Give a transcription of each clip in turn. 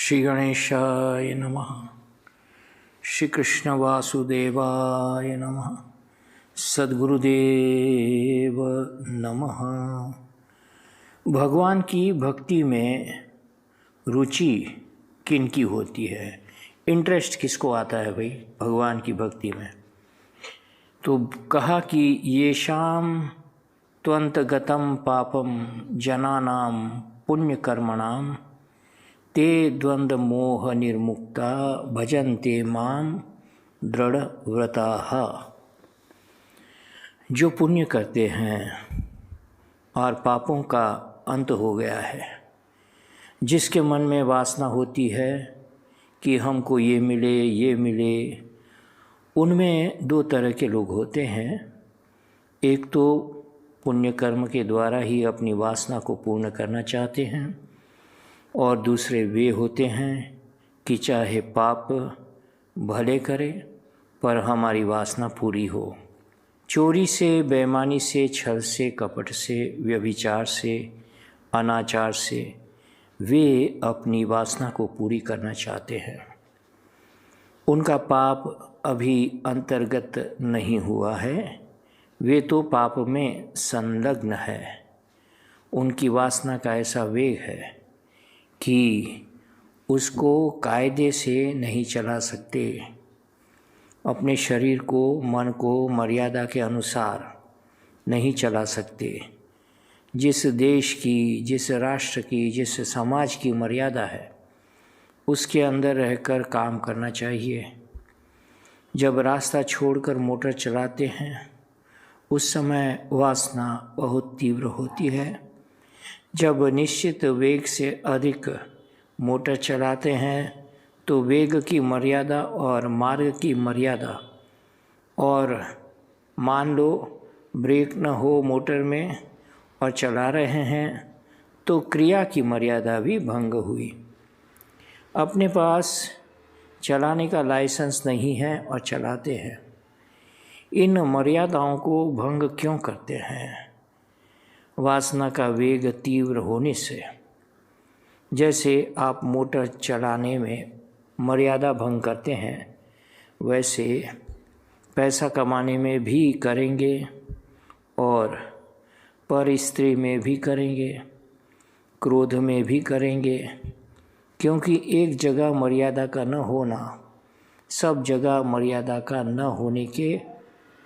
श्री गणेशाय नमः। श्री कृष्ण वासुदेवाय नमः। सद्गुरुदेव नमः। भगवान की भक्ति में रुचि किन की होती है? इंटरेस्ट किसको आता है भाई भगवान की भक्ति में? तो कहा कि येषां त्वन्तगतं पापं जनानां पुण्यकर्मणां ते द्वंद्व मोह निर्मुक्ता भजन्ते मां दृढ़व्रताः। जो पुण्य करते हैं और पापों का अंत हो गया है, जिसके मन में वासना होती है कि हमको ये मिले, उनमें दो तरह के लोग होते हैं। एक तो पुण्य कर्म के द्वारा ही अपनी वासना को पूर्ण करना चाहते हैं, और दूसरे वे होते हैं कि चाहे पाप भले करें पर हमारी वासना पूरी हो। चोरी से, बेईमानी से, छल से, कपट से, व्यभिचार से, अनाचार से वे अपनी वासना को पूरी करना चाहते हैं। उनका पाप अभी अंतर्गत नहीं हुआ है, वे तो पाप में संलग्न है। उनकी वासना का ऐसा वेग है कि उसको कायदे से नहीं चला सकते। अपने शरीर को, मन को मर्यादा के अनुसार नहीं चला सकते। जिस देश की, जिस राष्ट्र की, जिस समाज की मर्यादा है, उसके अंदर रहकर काम करना चाहिए। जब रास्ता छोड़कर मोटर चलाते हैं उस समय वासना बहुत तीव्र होती है। जब निश्चित वेग से अधिक मोटर चलाते हैं तो वेग की मर्यादा और मार्ग की मर्यादा, और मान लो ब्रेक न हो मोटर में और चला रहे हैं तो क्रिया की मर्यादा भी भंग हुई। अपने पास चलाने का लाइसेंस नहीं है और चलाते हैं। इन मर्यादाओं को भंग क्यों करते हैं? वासना का वेग तीव्र होने से। जैसे आप मोटर चलाने में मर्यादा भंग करते हैं, वैसे पैसा कमाने में भी करेंगे और पर स्त्री में भी करेंगे, क्रोध में भी करेंगे। क्योंकि एक जगह मर्यादा का न होना सब जगह मर्यादा का न होने के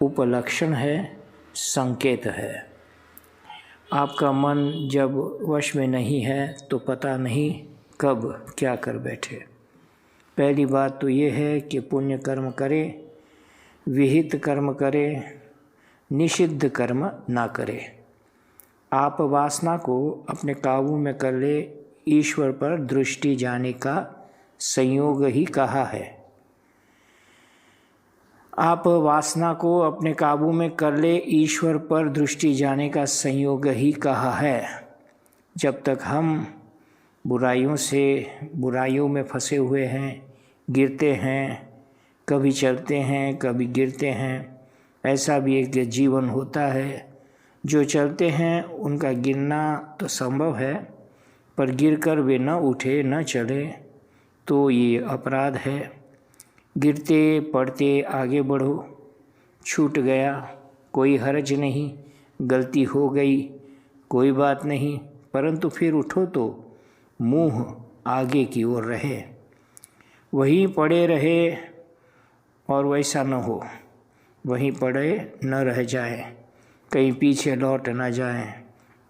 उपलक्षण है, संकेत है। आपका मन जब वश में नहीं है तो पता नहीं कब क्या कर बैठे। पहली बात तो ये है कि पुण्य कर्म करें, विहित कर्म करें, निषिद्ध कर्म ना करें। आप वासना को अपने काबू में कर ले, ईश्वर पर दृष्टि जाने का संयोग ही कहा है। आप वासना को अपने काबू में कर ले, ईश्वर पर दृष्टि जाने का संयोग ही कहा है। जब तक हम बुराइयों में फंसे हुए हैं, गिरते हैं, कभी चलते हैं कभी गिरते हैं। ऐसा भी एक जीवन होता है। जो चलते हैं उनका गिरना तो संभव है, पर गिरकर वे न उठे न चले तो ये अपराध है। गिरते पड़ते आगे बढ़ो, छूट गया कोई हर्ज नहीं, गलती हो गई कोई बात नहीं, परंतु फिर उठो तो मुंह आगे की ओर रहे। वहीं पड़े रहे और वैसा न हो, वहीं पड़े न रह जाए, कहीं पीछे लौट न जाए।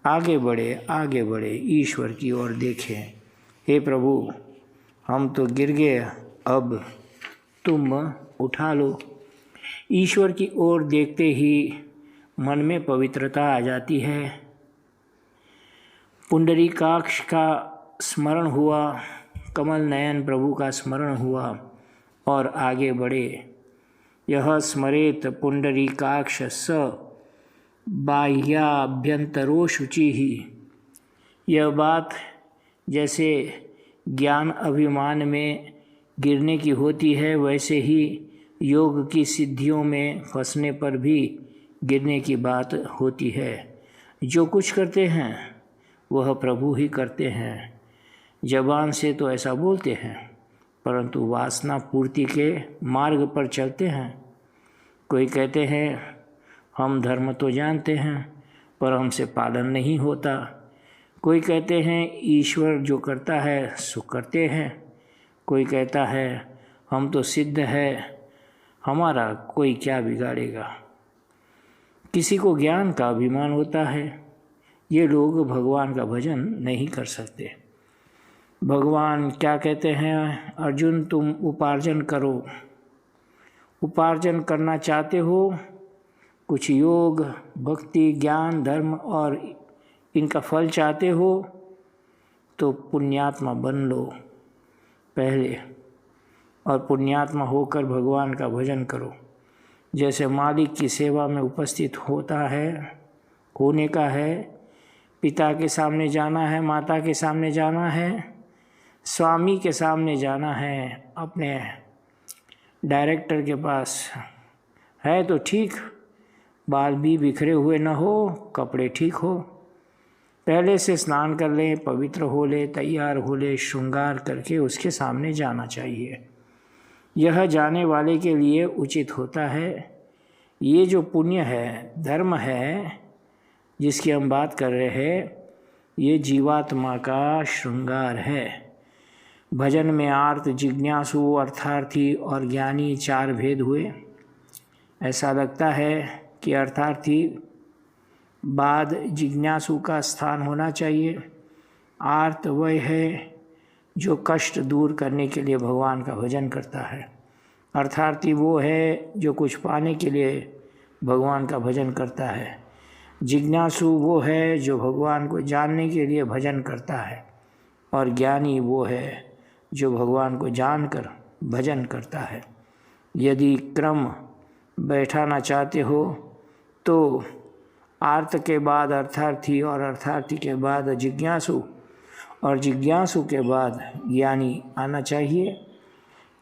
आगे बढ़े ईश्वर की ओर देखें। हे प्रभु, हम तो गिर गए, अब तुम उठा लो। ईश्वर की ओर देखते ही मन में पवित्रता आ जाती है। पुंडरीकाक्ष का स्मरण हुआ, कमल नयन प्रभु का स्मरण हुआ और आगे बढ़े। यह स्मरेत पुंडरीकाक्ष स बाह्याभ्यंतरो शुचि ही। यह बात जैसे ज्ञान अभिमान में गिरने की होती है, वैसे ही योग की सिद्धियों में फंसने पर भी गिरने की बात होती है। जो कुछ करते हैं वह प्रभु ही करते हैं। जबान से तो ऐसा बोलते हैं, परंतु वासना पूर्ति के मार्ग पर चलते हैं। कोई कहते हैं हम धर्म तो जानते हैं पर हमसे पालन नहीं होता। कोई कहते हैं ईश्वर जो करता है सो करते हैं। कोई कहता है हम तो सिद्ध है, हमारा कोई क्या बिगाड़ेगा। किसी को ज्ञान का अभिमान होता है। ये लोग भगवान का भजन नहीं कर सकते। भगवान क्या कहते हैं, अर्जुन तुम उपार्जन करो। उपार्जन करना चाहते हो, कुछ योग भक्ति ज्ञान धर्म और इनका फल चाहते हो तो पुण्यात्मा बन लो पहले, और पुण्यात्मा होकर भगवान का भजन करो। जैसे मालिक की सेवा में उपस्थित होने का है, पिता के सामने जाना है, माता के सामने जाना है, स्वामी के सामने जाना है, अपने डायरेक्टर के पास है तो ठीक, बाल भी बिखरे हुए न हो, कपड़े ठीक हो, पहले से स्नान कर लें, पवित्र हो ले, तैयार हो ले, श्रृंगार करके उसके सामने जाना चाहिए। यह जाने वाले के लिए उचित होता है। ये जो पुण्य है, धर्म है जिसकी हम बात कर रहे हैं, ये जीवात्मा का श्रृंगार है। भजन में आर्त, जिज्ञासु, अर्थार्थी और ज्ञानी 4 भेद हुए। ऐसा लगता है कि अर्थार्थी बाद जिज्ञासु का स्थान होना चाहिए। आर्त वह है जो कष्ट दूर करने के लिए भगवान का भजन करता है। अर्थार्थी वो है जो कुछ पाने के लिए भगवान का भजन करता है। जिज्ञासु वो है जो भगवान को जानने के लिए भजन करता है। और ज्ञानी वो है जो भगवान को जानकर भजन करता है। यदि क्रम बैठाना चाहते हो तो आर्त के बाद अर्थार्थी और अर्थार्थी के बाद जिज्ञासु और जिज्ञासु के बाद ज्ञानी आना चाहिए।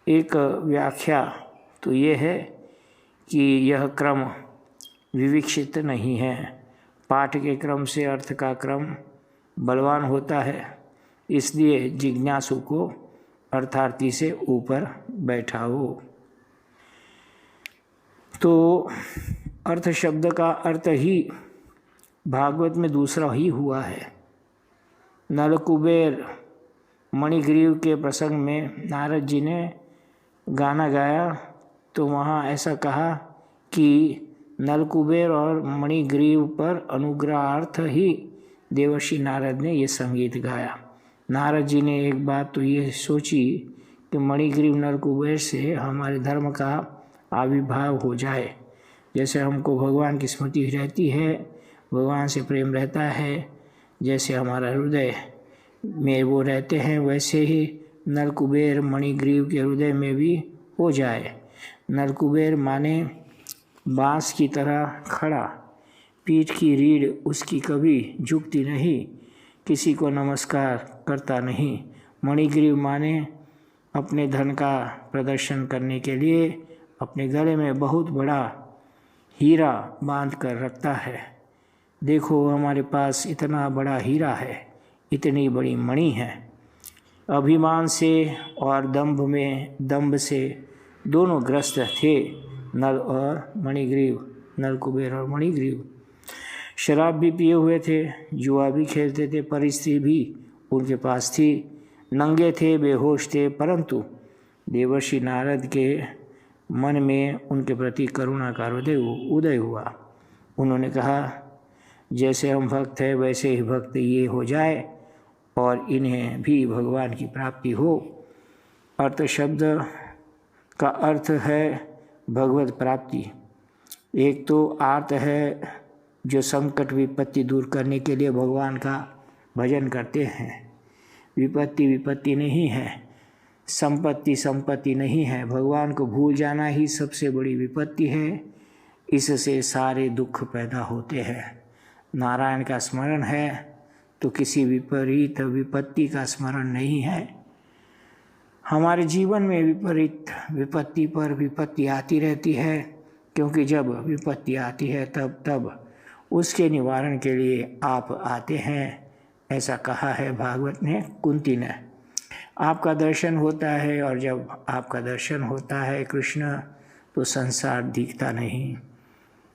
एक व्याख्या तो ये है कि यह क्रम विविक्षित नहीं है। पाठ के क्रम से अर्थ का क्रम बलवान होता है, इसलिए जिज्ञासु को अर्थार्थी से ऊपर बैठाओ। तो अर्थ शब्द का अर्थ ही भागवत में दूसरा ही हुआ है। नल कुबेर मणिग्रीव के प्रसंग में नारद जी ने गाना गाया तो वहाँ ऐसा कहा कि नल कुबेर और मणिग्रीव पर अनुग्रहार्थ ही देवर्षि नारद ने ये संगीत गाया। नारद जी ने एक बात तो ये सोची कि मणिग्रीव नल कुबेर से हमारे धर्म का आविर्भाव हो जाए। जैसे हमको भगवान की स्मृति रहती है, भगवान से प्रेम रहता है, जैसे हमारा हृदय में वो रहते हैं, वैसे ही नल कुबेर मणिग्रीव के हृदय में भी हो जाए। नल कुबेर माने बांस की तरह खड़ा, पीठ की रीढ़ उसकी कभी झुकती नहीं, किसी को नमस्कार करता नहीं। मणिग्रीव माने अपने धन का प्रदर्शन करने के लिए अपने गले में बहुत बड़ा हीरा बांध कर रखता है। देखो हमारे पास इतना बड़ा हीरा है, इतनी बड़ी मणि है। अभिमान से और दंभ से दोनों ग्रस्त थे नल और मणिग्रीव, नल कुबेर और मणिग्रीव। शराब भी पिए हुए थे, जुआ भी खेलते थे, परिस्थिति भी उनके पास थी, नंगे थे, बेहोश थे, परंतु देवर्षि नारद के मन में उनके प्रति करुणा का उदय हुआ। उन्होंने कहा जैसे हम भक्त हैं वैसे ही भक्त ये हो जाए और इन्हें भी भगवान की प्राप्ति हो। अर्थ शब्द का अर्थ है भगवत प्राप्ति। एक तो आर्त है जो संकट विपत्ति दूर करने के लिए भगवान का भजन करते हैं। विपत्ति नहीं है, संपत्ति नहीं है। भगवान को भूल जाना ही सबसे बड़ी विपत्ति है। इससे सारे दुख पैदा होते हैं। नारायण का स्मरण है तो किसी विपरीत विपत्ति का स्मरण नहीं है। हमारे जीवन में विपत्ति पर विपत्ति आती रहती है, क्योंकि जब विपत्ति आती है तब उसके निवारण के लिए आप आते हैं। ऐसा कहा है भागवत ने कुंती ने। आपका दर्शन होता है, और जब आपका दर्शन होता है कृष्ण तो संसार दिखता नहीं।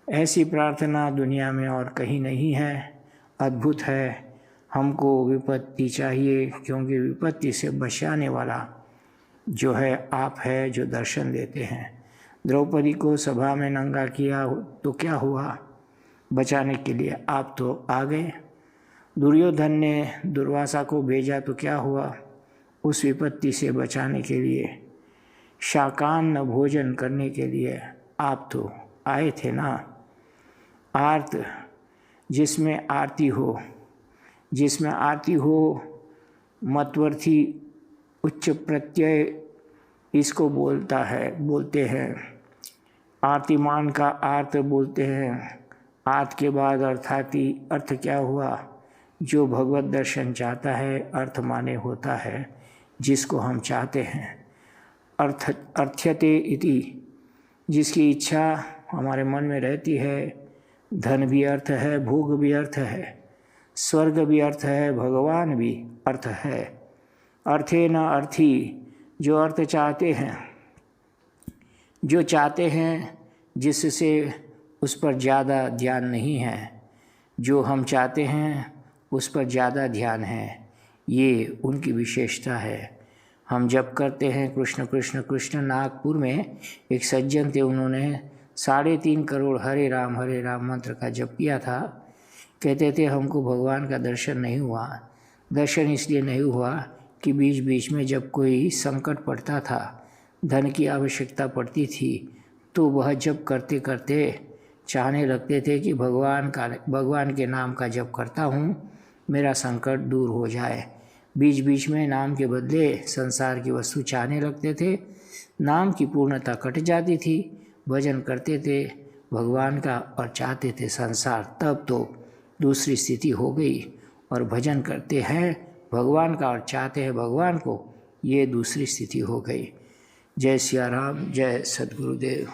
ऐसी प्रार्थना दुनिया में और कहीं नहीं है। अद्भुत है। हमको विपत्ति चाहिए, क्योंकि विपत्ति से बचाने वाला जो है आप है, जो दर्शन देते हैं। द्रौपदी को सभा में नंगा किया तो क्या हुआ? बचाने के लिए आप तो आ गए। दुर्योधन ने दुर्वासा को भेजा तो क्या हुआ? उस विपत्ति से बचाने के लिए। शाकान्न भोजन करने के लिए आप तो आए थे ना। आर्त, जिसमें आरती हो, जिसमें आरती हो, मतवर्थी उच्च प्रत्यय इसको बोलते हैं। आर्तिमान का आर्त बोलते हैं। आर्त के बाद अर्थाती, अर्थ क्या हुआ? जो भगवत दर्शन चाहता है, अर्थ माने होता है जिसको हम चाहते हैं। अर्थ्यते इति, जिसकी इच्छा हमारे मन में रहती है। धन भी अर्थ है, भोग भी अर्थ है, स्वर्ग भी अर्थ है, भगवान भी अर्थ है। अर्थे न अर्थी, जो अर्थ चाहते हैं, जो चाहते हैं जिससे उस पर ज़्यादा ध्यान नहीं है। जो हम चाहते हैं उस पर ज़्यादा ध्यान है। ये उनकी विशेषता है। हम जप करते हैं कृष्ण कृष्ण कृष्ण। नागपुर में एक सज्जन थे, उन्होंने 3.5 करोड़ हरे राम मंत्र का जप किया था। कहते थे हमको भगवान का दर्शन नहीं हुआ। दर्शन इसलिए नहीं हुआ कि बीच बीच में जब कोई संकट पड़ता था, धन की आवश्यकता पड़ती थी, तो वह जप करते करते चाहने लगते थे कि भगवान के नाम का जप करता हूँ, मेरा संकट दूर हो जाए। बीच बीच में नाम के बदले संसार की वस्तु चाहने लगते थे। नाम की पूर्णता कट जाती थी। भजन करते थे भगवान का और चाहते थे संसार, तब तो दूसरी स्थिति हो गई। और भजन करते हैं भगवान का और चाहते हैं भगवान को, ये दूसरी स्थिति हो गई। जय सिया राम, जय सद्गुरुदेव।